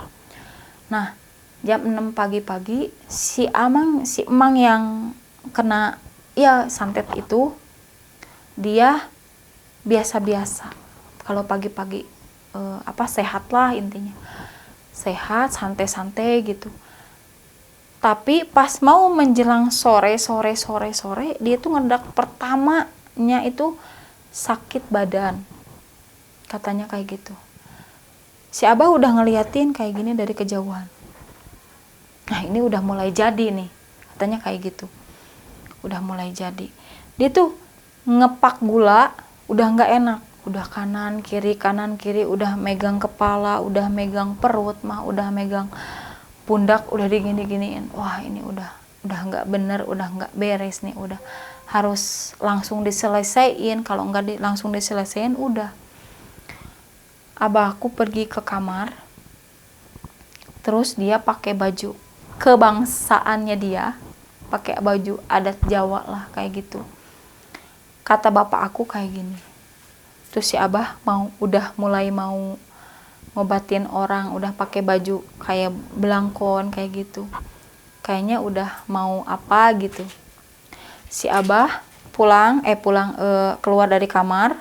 Nah, jam 6 pagi-pagi si emang yang kena ya santet itu, dia biasa-biasa kalau pagi-pagi. sehat lah intinya, sehat, santai-santai gitu. Tapi pas mau menjelang sore dia tuh ngedak pertamanya itu sakit badan, katanya kayak gitu. Si Abah udah ngeliatin kayak gini dari kejauhan. Nah ini udah mulai jadi nih, katanya kayak gitu. Udah mulai jadi. Dia tuh ngepak gula, udah nggak enak. Udah kanan kiri, udah megang kepala, udah megang perut mah, udah megang pundak, udah digini-giniin. Wah ini udah nggak bener, udah nggak beres nih, udah harus langsung diselesaiin. Kalau nggak langsung diselesaiin, udah. Abahku pergi ke kamar, terus dia pakai baju kebangsaannya dia, pakai baju adat Jawa lah kayak gitu. Kata bapak aku kayak gini, terus si Abah udah mulai mau ngobatin orang, udah pakai baju kayak belangkon kayak gitu, kayaknya udah mau apa gitu. Si Abah keluar dari kamar,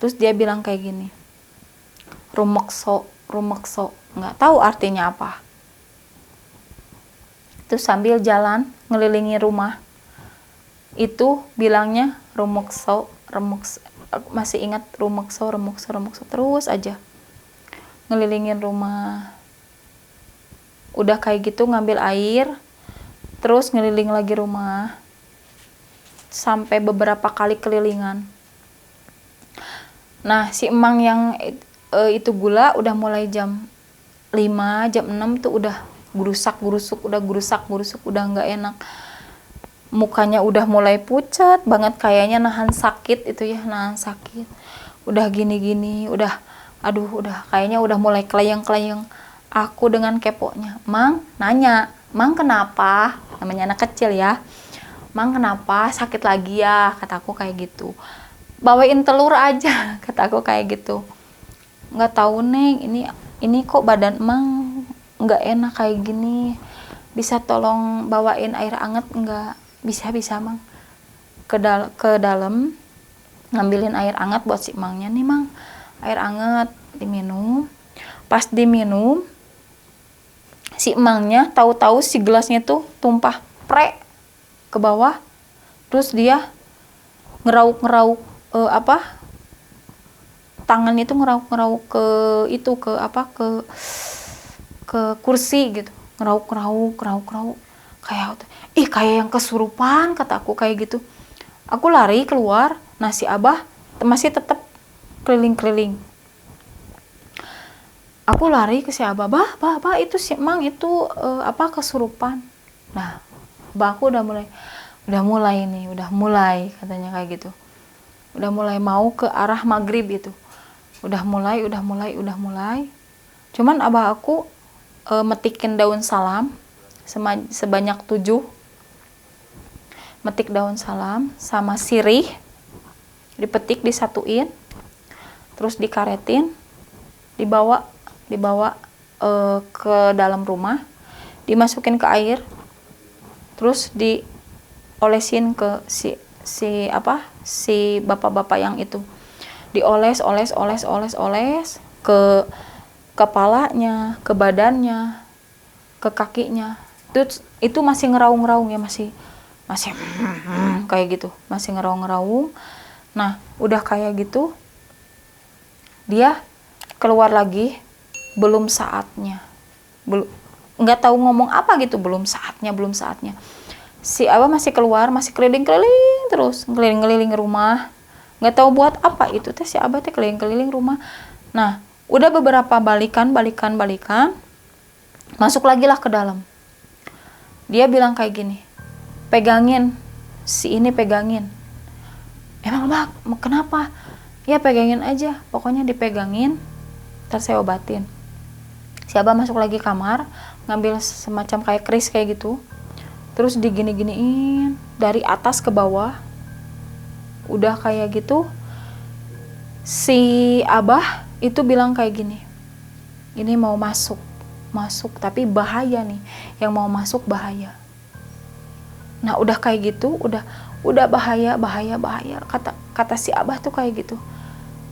terus dia bilang kayak gini, rumekso, nggak tahu artinya apa. Terus sambil jalan ngelilingi rumah itu bilangnya rumekso, masih ingat rumekso terus aja ngelilingin rumah. Udah kayak gitu ngambil air, terus ngeliling lagi rumah sampai beberapa kali kelilingan. Nah si emang yang itu gula udah mulai jam 5, jam 6 tuh udah gurusak-gurusuk, udah nggak enak. Mukanya udah mulai pucat banget, kayaknya nahan sakit itu ya, nahan sakit. Udah gini-gini, udah kayaknya udah mulai keleyang-keleyang. Aku dengan keponya, nanya, Mang kenapa? Namanya anak kecil ya. Mang kenapa? Sakit lagi ya? Kataku kayak gitu. Bawain telur aja, kataku kayak gitu. Nggak tahu Neng, ini kok badan Mang nggak enak kayak gini, bisa tolong bawain air anget nggak? Bisa Mang. Ke dalam ngambilin air anget buat si Mangnya, nih Mang, air anget diminum. Pas diminum, si Mangnya tahu-tahu si gelasnya tuh tumpah ke bawah. Terus dia ngerauk tangannya itu ngerauk ke kursi gitu, ngerauk kayak yang kesurupan, kata aku kayak gitu. Aku lari keluar, nah si Abah masih tetap keliling-keliling. Aku lari ke si Abah, bah itu si Mang itu kesurupan. Nah Abah aku udah mulai katanya kayak gitu, udah mulai mau ke arah maghrib itu, udah mulai. Cuman Abah aku metikin daun salam sebanyak 7, metik daun salam sama sirih, dipetik, disatuin, terus dikaretin, dibawa ke dalam rumah, dimasukin ke air, terus diolesin ke si bapak-bapak yang itu, dioles ke kepalanya, ke badannya, ke kakinya. Itu masih ngeraung-ngeraung ya, masih kayak gitu, masih ngeraung-ngeraung. Nah udah kayak gitu dia keluar lagi, belum saatnya, nggak tahu ngomong apa gitu, belum saatnya. Si Abah masih keluar, masih keliling-keliling terus, keliling-keliling rumah, nggak tahu buat apa itu teh. Si Abah teh keliling-keliling rumah. Nah udah beberapa balikan, masuk lagi lah ke dalam. Dia bilang kayak gini, pegangin si ini, pegangin. Emang Abah kenapa? Ya pegangin aja, pokoknya dipegangin, ntar saya obatin. Si Abah masuk lagi kamar, ngambil semacam kayak keris kayak gitu, terus digini-giniin dari atas ke bawah. Udah kayak gitu si Abah itu bilang kayak gini, ini mau masuk tapi bahaya nih, yang mau masuk bahaya. Nah udah kayak gitu, udah bahaya. Kata si Abah tuh kayak gitu,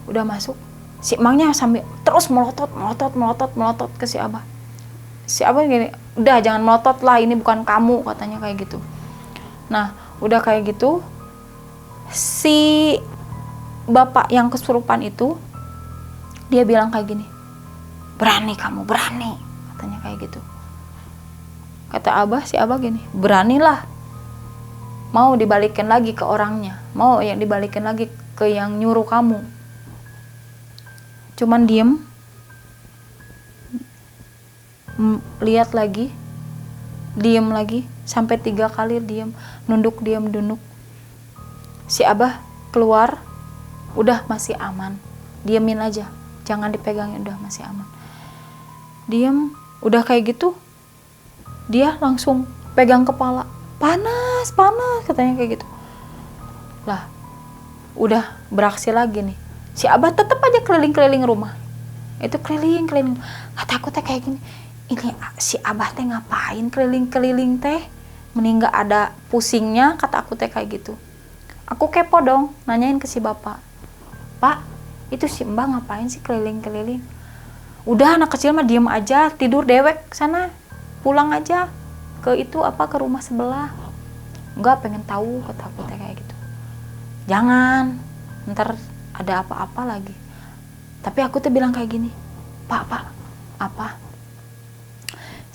udah masuk. Si emangnya sambil terus melotot ke si Abah. Si Abah gini, udah jangan melotot lah, ini bukan kamu, katanya kayak gitu. Nah udah kayak gitu, si bapak yang kesurupan itu dia bilang kayak gini, berani kamu, berani, katanya kayak gitu. Kata Abah, si Abah gini, beranilah, mau dibalikin lagi ke orangnya, mau yang dibalikin lagi ke yang nyuruh kamu. Cuman diem, lihat lagi, diem lagi, sampai 3 kali diem, nunduk. Si Abah keluar, udah masih aman, diemin aja, jangan dipegangin, udah masih aman. Diem, udah kayak gitu, dia langsung pegang kepala, panas katanya kayak gitu. Lah, udah beraksi lagi nih. Si Abah tetap aja keliling-keliling rumah. Itu keliling. Kata aku teh kayak gini, ini si Abah teh ngapain keliling-keliling teh? Mending gak ada pusingnya, kata aku teh kayak gitu. Aku kepo dong, nanyain ke si bapak. Pak, itu si Mbah ngapain sih keliling-keliling? Udah anak kecil mah diem aja, tidur dewek sana. Pulang aja ke ke rumah sebelah. Enggak, pengen tahu, kata aku teh kayak gitu. Jangan, ntar ada apa-apa lagi. Tapi aku tuh bilang kayak gini, Pak, apa?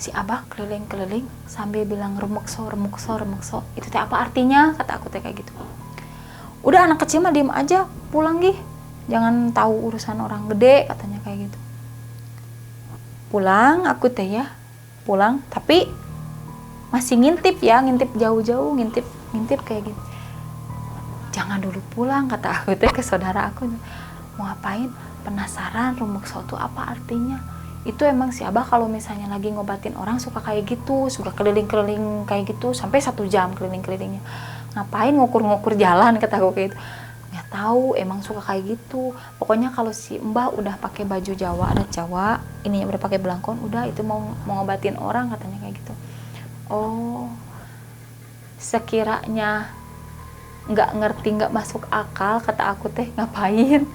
Si Abah keliling-keliling sambil bilang remukso. Itu teh apa artinya? Kata aku teh kayak gitu. Udah anak kecil mah diem aja, pulang gih. Jangan tahu urusan orang gede, katanya kayak gitu. Pulang aku teh ya, pulang. Tapi masih ngintip jauh-jauh, ngintip kayak gitu. Jangan dulu pulang, kata aku teh ke saudara aku. Mau ngapain? Penasaran rumukso itu apa artinya. Itu emang si Abah kalau misalnya lagi ngobatin orang suka kayak gitu, suka keliling-keliling kayak gitu sampai 1 jam keliling-kelilingnya. Ngapain ngukur-ngukur jalan, kata aku kayak gitu. Nggak tahu, emang suka kayak gitu. Pokoknya kalau si Mbah udah pakai baju Jawa, adat Jawa, ini udah pakai belangkon, udah itu mau ngobatin orang, katanya kayak gitu. Oh, sekiranya nggak ngerti, nggak masuk akal, kata aku teh ngapain.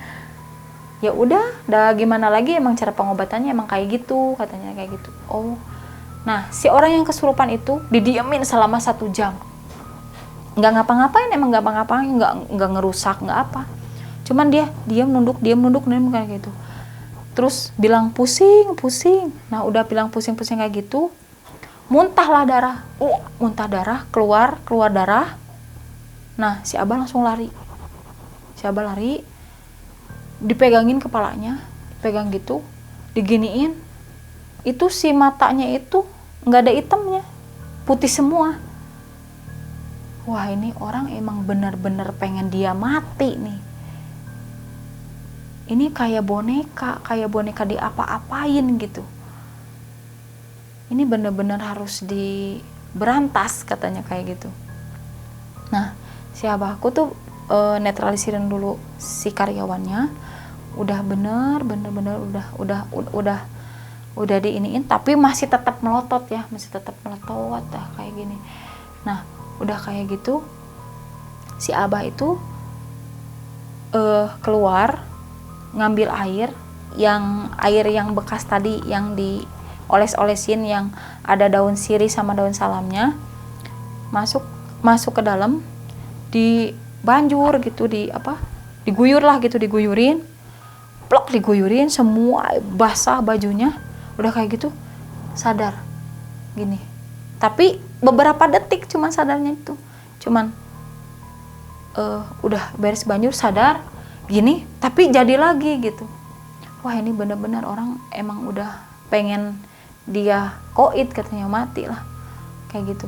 Ya udah, gimana lagi, emang cara pengobatannya emang kayak gitu, katanya kayak gitu. Oh, nah si orang yang kesurupan itu didiemin selama 1 jam, nggak ngapa-ngapain, emang nggak ngapa-ngapain, nggak ngerusak, nggak apa, cuman dia diam nunduk kayak gitu. Terus bilang pusing. Nah udah bilang pusing kayak gitu, muntahlah darah, muntah darah, keluar darah. Nah si Abah langsung lari. Dipegangin kepalanya, dipegang gitu, diginiin. Itu si matanya itu nggak ada hitamnya, putih semua. Wah, ini orang emang bener-bener pengen dia mati nih. Ini kayak boneka diapa-apain gitu. Ini bener-bener harus diberantas, katanya kayak gitu. Nah, si abahku tuh netralisirin dulu si karyawannya, udah bener udah diiniin, tapi masih tetap melotot kayak gini. Nah udah kayak gitu, si abah itu keluar ngambil air yang bekas tadi, yang dioles-olesin, yang ada daun sirih sama daun salamnya, masuk ke dalam, di banjur gitu, diguyurin, plok, diguyurin semua basah bajunya. Udah kayak gitu sadar gini, tapi beberapa detik cuman sadarnya itu, udah beres banjur sadar gini, tapi jadi lagi gitu. Wah, ini benar-benar orang emang udah pengen dia koid, katanya mati lah kayak gitu.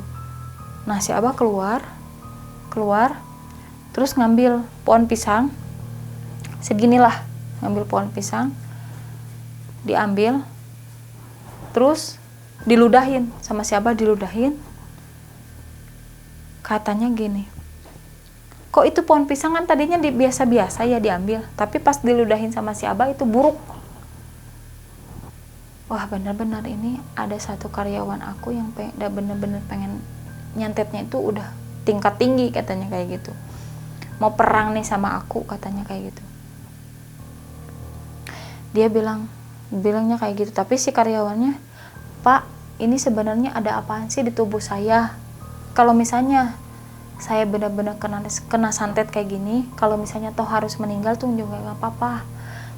Nah si abah keluar terus ngambil pohon pisang seginilah, ngambil pohon pisang, diambil, terus diludahin sama si abah, katanya gini, kok itu pohon pisang kan tadinya biasa-biasa ya diambil, tapi pas diludahin sama si abah itu buruk. Wah, benar-benar ini ada satu karyawan aku yang benar-benar pengen nyantetnya itu udah tingkat tinggi, katanya kayak gitu. Mau perang nih sama aku, katanya kayak gitu. Dia bilangnya kayak gitu. Tapi si karyawannya, Pak, ini sebenarnya ada apaan sih di tubuh saya? Kalau misalnya saya benar-benar kena santet kayak gini, kalau misalnya toh harus meninggal tuh juga nggak apa-apa,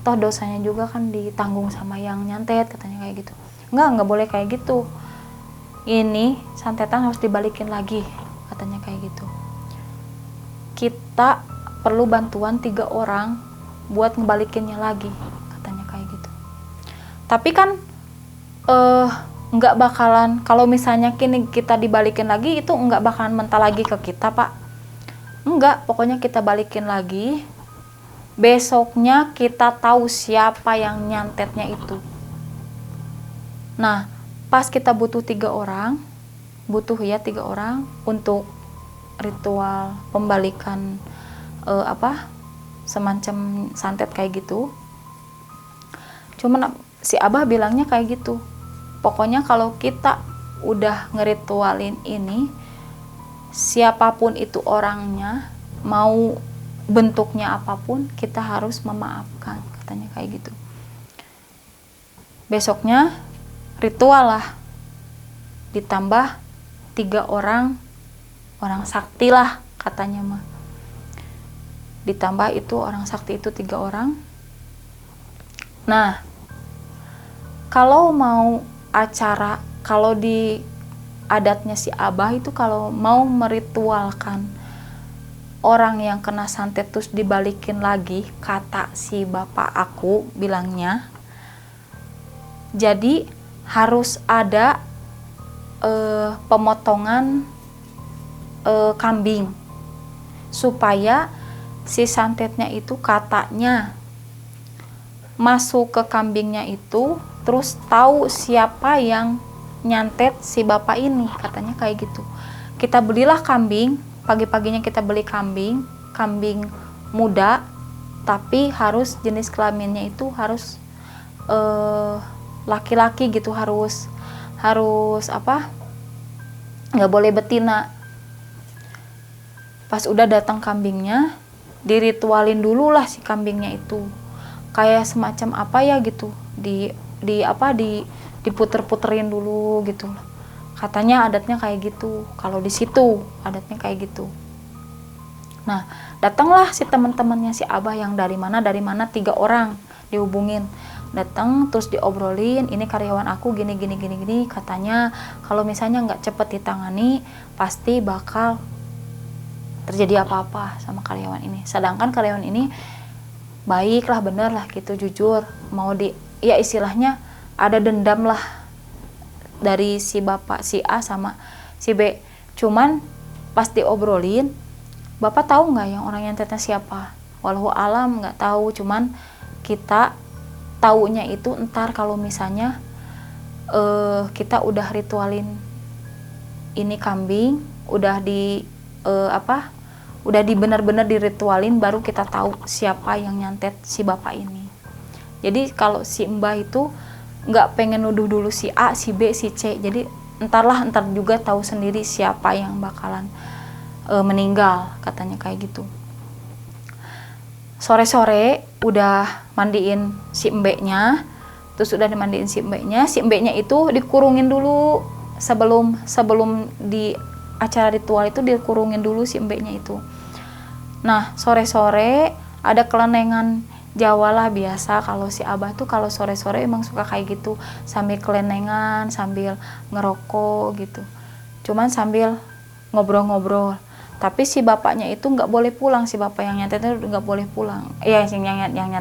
toh dosanya juga kan ditanggung sama yang nyantet, katanya kayak gitu. Nggak boleh kayak gitu, ini santetan harus dibalikin lagi, katanya kayak gitu. Kita perlu bantuan 3 orang buat ngebalikinnya lagi, katanya kayak gitu. Tapi kan nggak bakalan, kalau misalnya kini kita dibalikin lagi, itu nggak bakalan mental lagi ke kita, Pak. Enggak, pokoknya kita balikin lagi. Besoknya kita tahu siapa yang nyantetnya itu. Nah, pas kita butuh 3 orang, untuk ritual pembalikan semacam santet kayak gitu. Cuman si Abah bilangnya kayak gitu. Pokoknya kalau kita udah ngeritualin ini, siapapun itu orangnya, mau bentuknya apapun, kita harus memaafkan, katanya kayak gitu. Besoknya ritual lah, ditambah 3 orang sakti lah, katanya mah. Ditambah itu orang sakti itu 3 orang. Nah, kalau mau acara, kalau di adatnya si Abah itu, kalau mau meritualkan orang yang kena santet terus dibalikin lagi, kata si bapak aku bilangnya, jadi harus ada pemotongan kambing, supaya si santetnya itu katanya masuk ke kambingnya itu, terus tahu siapa yang nyantet si bapak ini, katanya kayak gitu. Kita belilah kambing, pagi-paginya kita beli kambing muda, tapi harus jenis kelaminnya itu harus laki-laki gitu, harus nggak boleh betina. Pas udah datang kambingnya, diritualin dulu lah si kambingnya itu, kayak semacam apa ya gitu, diputer-puterin dulu gitu. Katanya adatnya kayak gitu. Kalau di situ adatnya kayak gitu. Nah, datanglah si teman-temannya si Abah yang dari mana 3 orang dihubungin. Datang terus diobrolin, ini karyawan aku gini, katanya kalau misalnya nggak cepet ditangani, pasti bakal terjadi apa-apa sama karyawan ini. Sedangkan karyawan ini baik lah, bener lah gitu, jujur, mau ya istilahnya ada dendam lah dari si bapak si A sama si B. Cuman pas diobrolin, bapak tahu nggak yang orang nyantetnya siapa? Walau alam nggak tahu, cuman kita taunya itu entar kalau misalnya kita udah ritualin ini kambing, udah benar-benar diritualin, baru kita tahu siapa yang nyantet si bapak ini. Jadi kalau si Mbah itu nggak pengen nuduh dulu si A, si B, si C. Jadi entar juga tahu sendiri siapa yang bakalan meninggal, katanya kayak gitu. Sore-sore udah mandiin si mbeknya, terus udah dimandiin si mbeknya itu dikurungin dulu sebelum di acara ritual itu, dikurungin dulu si mbeknya itu. Nah, sore-sore ada kelenengan Jawa lah, biasa kalau si Abah tuh kalau sore-sore emang suka kayak gitu, sambil kelenengan, sambil ngerokok gitu, cuman sambil ngobrol-ngobrol. Tapi si bapaknya itu nggak boleh pulang, si bapak yang nyantetnya nggak boleh pulang, yang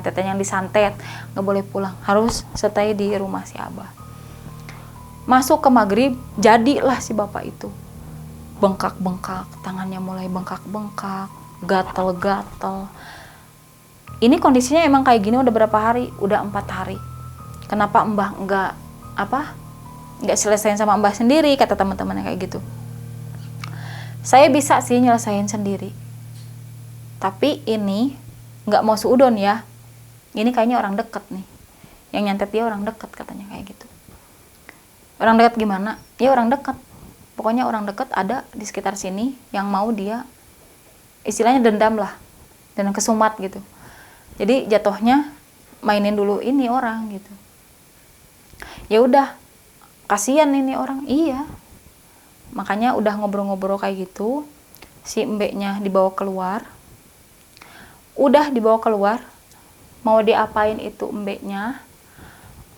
nyantetnya, yang disantet nggak boleh pulang, harus stay di rumah si Abah. Masuk ke maghrib, jadilah si bapak itu bengkak-bengkak, tangannya mulai bengkak-bengkak, gatel-gatel. Ini kondisinya emang kayak gini udah berapa hari? Udah 4 hari. Kenapa Mbah nggak selesaiin sama Mbah sendiri, kata teman-temannya kayak gitu. Saya bisa sih nyelesain sendiri, tapi ini nggak mau suudon ya. Ini kayaknya orang deket nih, yang nyantet dia orang deket, katanya kayak gitu. Orang deket gimana? Ya orang deket. Pokoknya orang deket ada di sekitar sini yang mau dia, istilahnya dendam lah, dan kesumat gitu. Jadi jatuhnya mainin dulu ini orang gitu. Ya udah, kasihan ini orang. Iya, makanya udah ngobrol-ngobrol kayak gitu, si mbeknya dibawa keluar. Udah dibawa keluar, mau diapain itu mbeknya,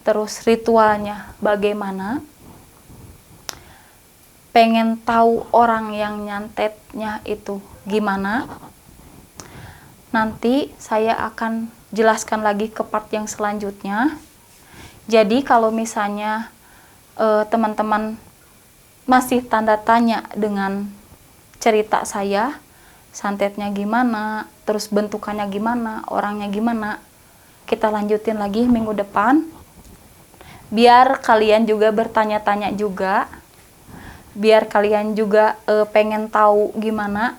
terus ritualnya bagaimana, pengen tahu orang yang nyantetnya itu gimana, nanti saya akan jelaskan lagi ke part yang selanjutnya. Jadi kalau misalnya teman-teman masih tanda tanya dengan cerita saya, santetnya gimana, terus bentukannya gimana, orangnya gimana, kita lanjutin lagi minggu depan. Biar kalian juga bertanya-tanya juga, biar kalian juga pengen tahu gimana.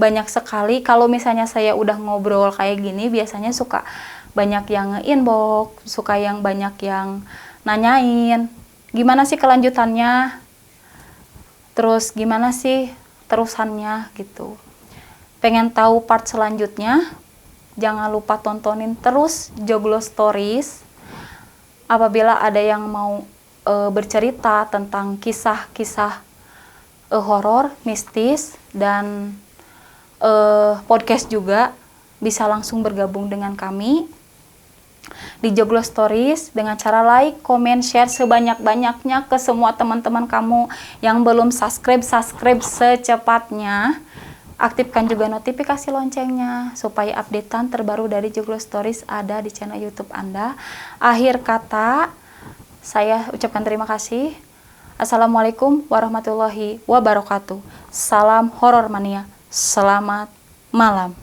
Banyak sekali kalau misalnya saya udah ngobrol kayak gini, biasanya suka banyak yang nge-inbox, suka yang banyak yang nanyain gimana sih kelanjutannya, terus gimana sih terusannya gitu. Pengen tahu part selanjutnya, jangan lupa tontonin terus Joglo Stories. Apabila ada yang mau bercerita tentang kisah-kisah horor, mistis, dan podcast juga, bisa langsung bergabung dengan kami di Joglo Stories dengan cara like, comment, share sebanyak-banyaknya ke semua teman-teman kamu. Yang belum subscribe secepatnya. Aktifkan juga notifikasi loncengnya supaya updatean terbaru dari Joglo Stories ada di channel YouTube Anda. Akhir kata, saya ucapkan terima kasih. Assalamualaikum warahmatullahi wabarakatuh. Salam horor mania. Selamat malam.